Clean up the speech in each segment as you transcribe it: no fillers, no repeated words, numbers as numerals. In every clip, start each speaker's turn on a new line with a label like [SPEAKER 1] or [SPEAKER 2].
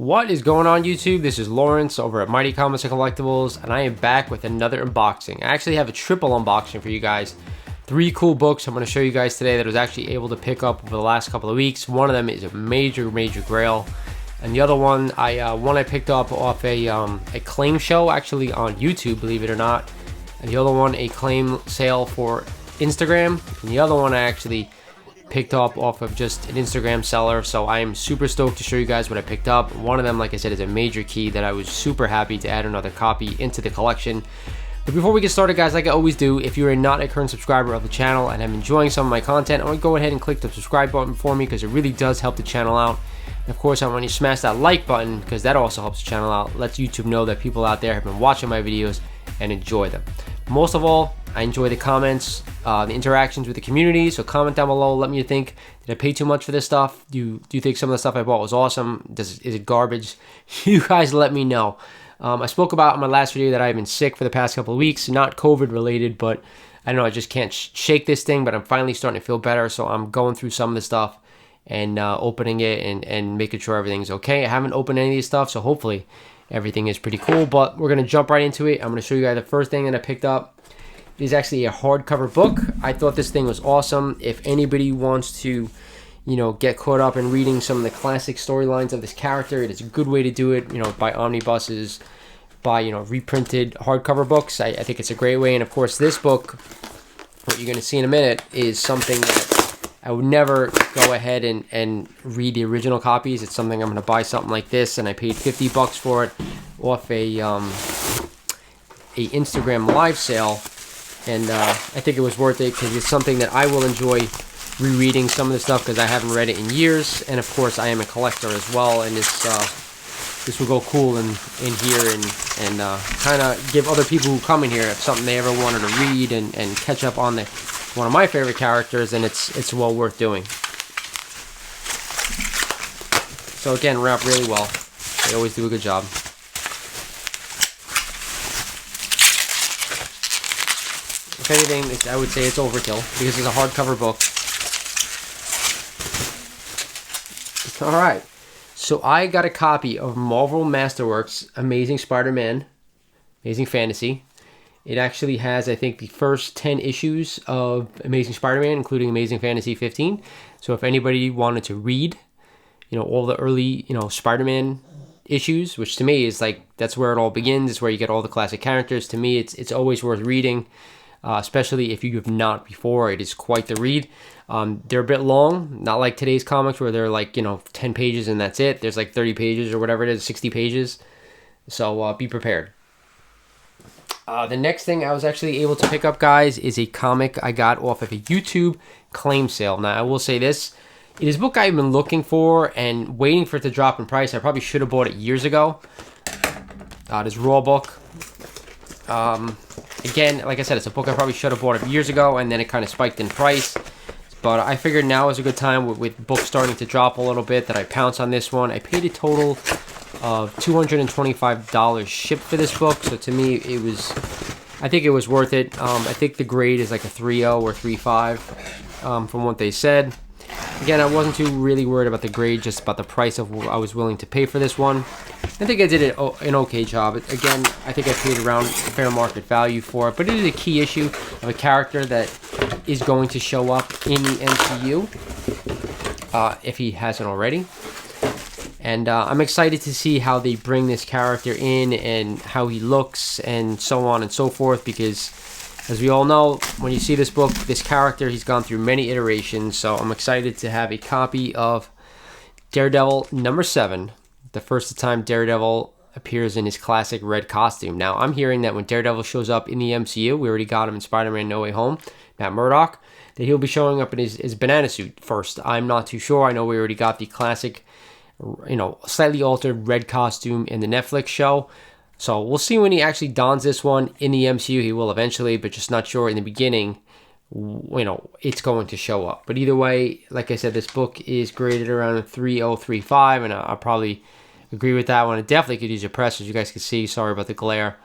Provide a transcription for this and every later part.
[SPEAKER 1] What is going on, YouTube? This is Lawrence over at Mighty Comics and Collectibles, and I am back with another unboxing. I actually have a triple unboxing for you guys. 3 cool books I'm going to show you guys today that I was actually able to pick up over the last couple of weeks. One of them is a major Grail, and the other one I picked up off a claim show actually on YouTube, believe it or not, and the other one a claim sale for Instagram, and the other one I actually picked up off of just an Instagram seller. So I am super stoked to show you guys what I picked up. One of them, like I said, is a major key that I was super happy to add another copy into the collection. But before we get started, guys, like I always do, if you are not a current subscriber of the channel and I'm enjoying some of my content, I want to go ahead and click the subscribe button for me because it really does help the channel out. And of course, I want you to smash that like button because that also helps the channel out, lets YouTube know that people out there have been watching my videos and enjoy them. Most of all, I enjoy the comments, the interactions with the community, so comment down below, let me think, did I pay too much for this stuff? Do you think some of the stuff I bought was awesome? Is it garbage? You guys let me know. I spoke about in my last video that I've been sick for the past couple of weeks, not COVID related, but I don't know, I just can't shake this thing, but I'm finally starting to feel better, so I'm going through some of the stuff and opening it and making sure everything's okay. I haven't opened any of these stuff, so hopefully everything is pretty cool, but we're going to jump right into it. I'm going to show you guys the first thing that I picked up. It is actually a hardcover book. I thought this thing was awesome. If anybody wants to, get caught up in reading some of the classic storylines of this character, it is a good way to do it, by omnibuses, by, reprinted hardcover books. I think it's a great way. And of course, this book, what you're going to see in a minute, is something that I would never go ahead and read the original copies. It's something I'm going to buy something like this, and I paid $50 for it off a Instagram live sale, and I think it was worth it because it's something that I will enjoy rereading some of the stuff because I haven't read it in years, and of course I am a collector as well, and this will go cool in here and kind of give other people who come in here something they ever wanted to read and catch up on one of my favorite characters, and it's well worth doing. So again, wrapped really well. They always do a good job. If anything, I would say it's overkill because it's a hardcover book. Alright, so I got a copy of Marvel Masterworks Amazing Spider-Man, Amazing Fantasy. It actually has, I think, the first 10 issues of Amazing Spider-Man, including Amazing Fantasy 15. So if anybody wanted to read, all the early, Spider-Man issues, which to me is like, that's where it all begins. It's where you get all the classic characters. To me, it's always worth reading, especially if you have not before. It is quite the read. They're a bit long, not like today's comics where they're like, 10 pages and that's it. There's like 30 pages or whatever it is, 60 pages. So be prepared. The next thing I was actually able to pick up, guys, is a comic I got off of a YouTube claim sale. Now, I will say this. It is a book I've been looking for and waiting for it to drop in price. I probably should have bought it years ago. This Raw book. Again, like I said, it's a book I probably should have bought it years ago, and then it kind of spiked in price. But I figured now is a good time with books starting to drop a little bit that I pounce on this one. I paid a total of $225 shipped for this book, so to me I think it was worth it. I think the grade is like a 3.0 or 3.5 from what they said. Again, I wasn't too really worried about the grade, just about the price of what I was willing to pay for this one. I think I did an okay job. Again, I think I paid around fair market value for it, but it is a key issue of a character that is going to show up in the MCU if he hasn't already. And I'm excited to see how they bring this character in and how he looks and so on and so forth, because as we all know, when you see this book, this character, he's gone through many iterations. So I'm excited to have a copy of Daredevil number 7, the first time Daredevil appears in his classic red costume. Now, I'm hearing that when Daredevil shows up in the MCU, we already got him in Spider-Man No Way Home, Matt Murdock, that he'll be showing up in his banana suit first. I'm not too sure. I know we already got the classic, slightly altered red costume in the Netflix show. So we'll see when he actually dons this one in the MCU. He will eventually, but just not sure in the beginning, it's going to show up. But either way, like I said, this book is graded around a 3.0, 3.5, and I'll probably agree with that one. It definitely could use a press, as you guys can see. Sorry about the glare.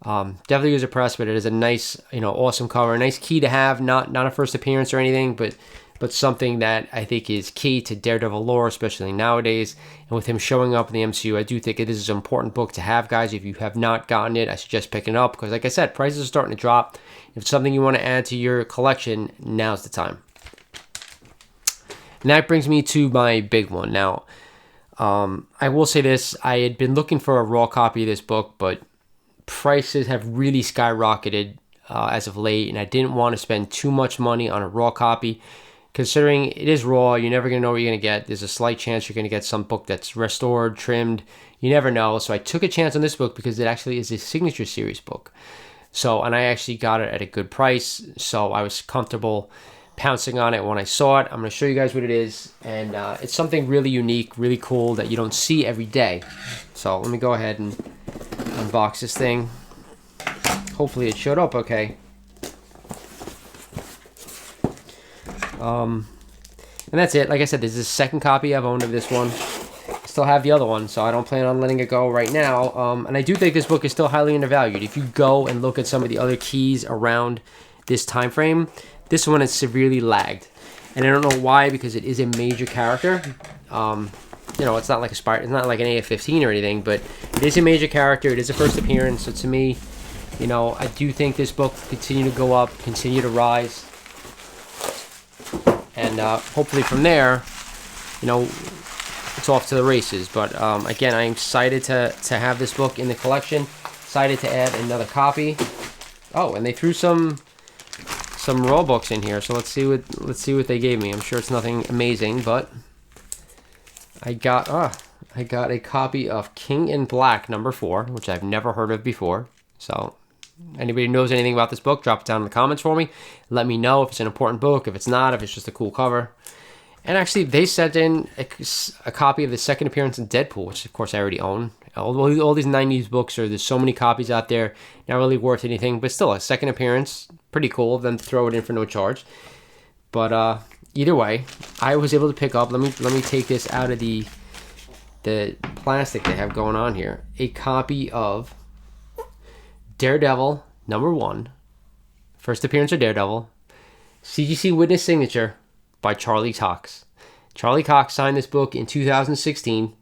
[SPEAKER 1] Definitely use a press, but it is a nice, awesome cover. A nice key to have. Not a first appearance or anything, but but something that I think is key to Daredevil lore, especially nowadays. And with him showing up in the MCU, I do think this is an important book to have, guys. If you have not gotten it, I suggest picking it up because, like I said, prices are starting to drop. If it's something you want to add to your collection, now's the time. And that brings me to my big one. Now, I will say this. I had been looking for a raw copy of this book, but prices have really skyrocketed as of late, and I didn't want to spend too much money on a raw copy. Considering it is raw, you're never going to know what you're going to get. There's a slight chance you're going to get some book that's restored, trimmed. You never know. So I took a chance on this book because it actually is a signature series book. So, and I actually got it at a good price, so I was comfortable pouncing on it when I saw it. I'm going to show you guys what it is, and it's something really unique, really cool that you don't see every day. So let me go ahead and unbox this thing. Hopefully it showed up okay. And that's it. Like I said, this is the second copy I've owned of this one. I still have the other one, so I don't plan on letting it go right now. And I do think this book is still highly undervalued. If you go and look at some of the other keys around this time frame, this one is severely lagged. And I don't know why, because it is a major character. You know, it's not like it's not like an AF-15 or anything, but it is a major character. It is a first appearance, so to me, you know, I do think this book will continue to go up, continue to rise. And hopefully from there, you know, it's off to the races. But again, I'm excited to have this book in the collection. Excited to add another copy. Oh, and they threw some raw books in here. So let's see what they gave me. I'm sure it's nothing amazing, but I got a copy of King in Black #4, which I've never heard of before. So anybody knows anything about this book, drop it down in the comments for me. Let me know if it's an important book, if it's not, if it's just a cool cover. And actually, they sent in a copy of the second appearance in Deadpool, which of course I already own. All these 90s books there's so many copies out there, not really worth anything, but still a second appearance, pretty cool. Then throw it in for no charge. But either way, I was able to pick up. Let me take this out of the plastic they have going on here. A copy of Daredevil #1, first appearance of Daredevil, CGC Witness signature by Charlie Cox. Charlie Cox signed this book in 2016,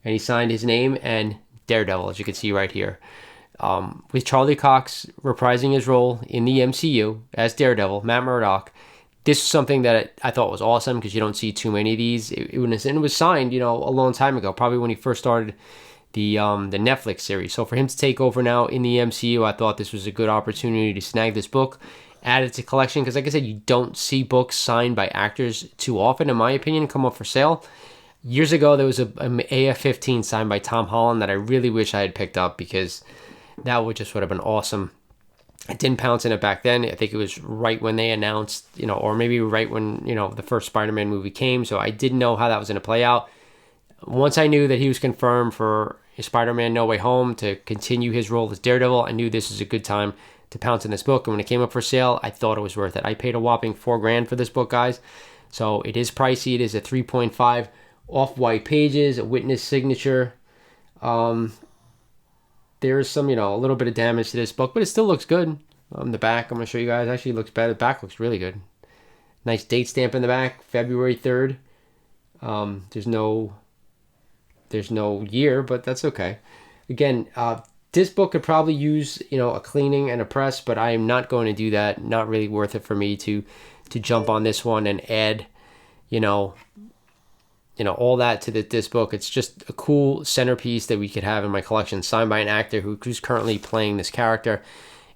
[SPEAKER 1] and he signed his name and Daredevil, as you can see right here. With Charlie Cox reprising his role in the MCU as Daredevil, Matt Murdock, this is something that I thought was awesome because you don't see too many of these. It was signed, you know, a long time ago, probably when he first started the Netflix series. So for him to take over now in the MCU, I thought this was a good opportunity to snag this book, add it to collection, because like I said, you don't see books signed by actors too often, in my opinion, come up for sale. Years ago, there was an AF-15 signed by Tom Holland that I really wish I had picked up because that would have been awesome. I didn't pounce in it back then. I think it was right when they announced, you know, or maybe right when, you know, the first Spider-Man movie came, so I didn't know how that was going to play out. Once I knew that he was confirmed for Spider-Man No Way Home to continue his role as Daredevil, I knew this was a good time to pounce in this book. And when it came up for sale, I thought it was worth it. I paid a whopping $4,000 for this book, guys. So it is pricey. It is a 3.5 off-white pages, a witness signature. There is some, you know, a little bit of damage to this book, but it still looks good. The back, I'm going to show you guys, actually looks better. The back looks really good. Nice date stamp in the back, February 3rd. There's no year, but that's okay. Again, this book could probably use, you know, a cleaning and a press, but I am not going to do that. Not really worth it for me to jump on this one and add, you know, all that to this book. It's just a cool centerpiece that we could have in my collection, signed by an actor who's currently playing this character.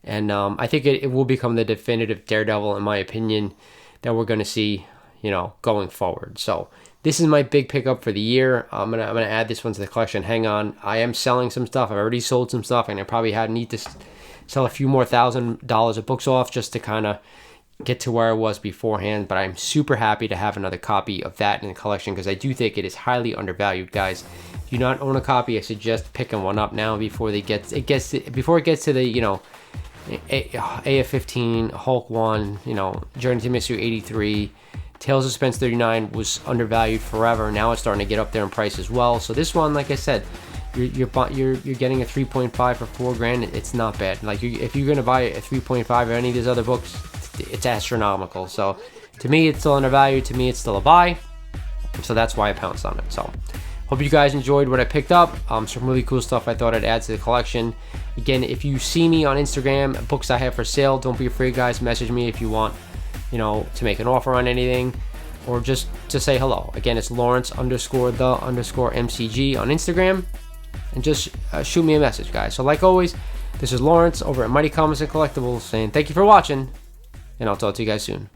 [SPEAKER 1] And I think it will become the definitive Daredevil, in my opinion, that we're going to see, you know, going forward. So this is my big pickup for the year. I'm gonna add this one to the collection. Hang on, I am selling some stuff. I've already sold some stuff, and I probably need to sell a few more $1,000 of books off just to kind of get to where I was beforehand. But I'm super happy to have another copy of that in the collection because I do think it is highly undervalued, guys. If you not own a copy, I suggest picking one up now before it gets to the, you know, AF-15, Hulk 1, you know, Journey to Mystery 83. Tales of Suspense 39 was undervalued forever. Now it's starting to get up there in price as well. So this one, like I said, you're getting a 3.5 for $4,000. It's not bad. Like if you're gonna buy a 3.5 or any of these other books, it's astronomical. So To me, it's still undervalued. To me, it's still a buy. So that's why I pounced on it. So hope you guys enjoyed what I picked up. Some really cool stuff I thought I'd add to the collection. Again, if you see me on Instagram, books I have for sale, don't be afraid, guys. Message me if you want, you know, to make an offer on anything, or just to say hello. Again, it's Lawrence_the_MCG on Instagram, and just shoot me a message, guys. So like always, this is Lawrence over at Mighty Comics and Collectibles saying thank you for watching, and I'll talk to you guys soon.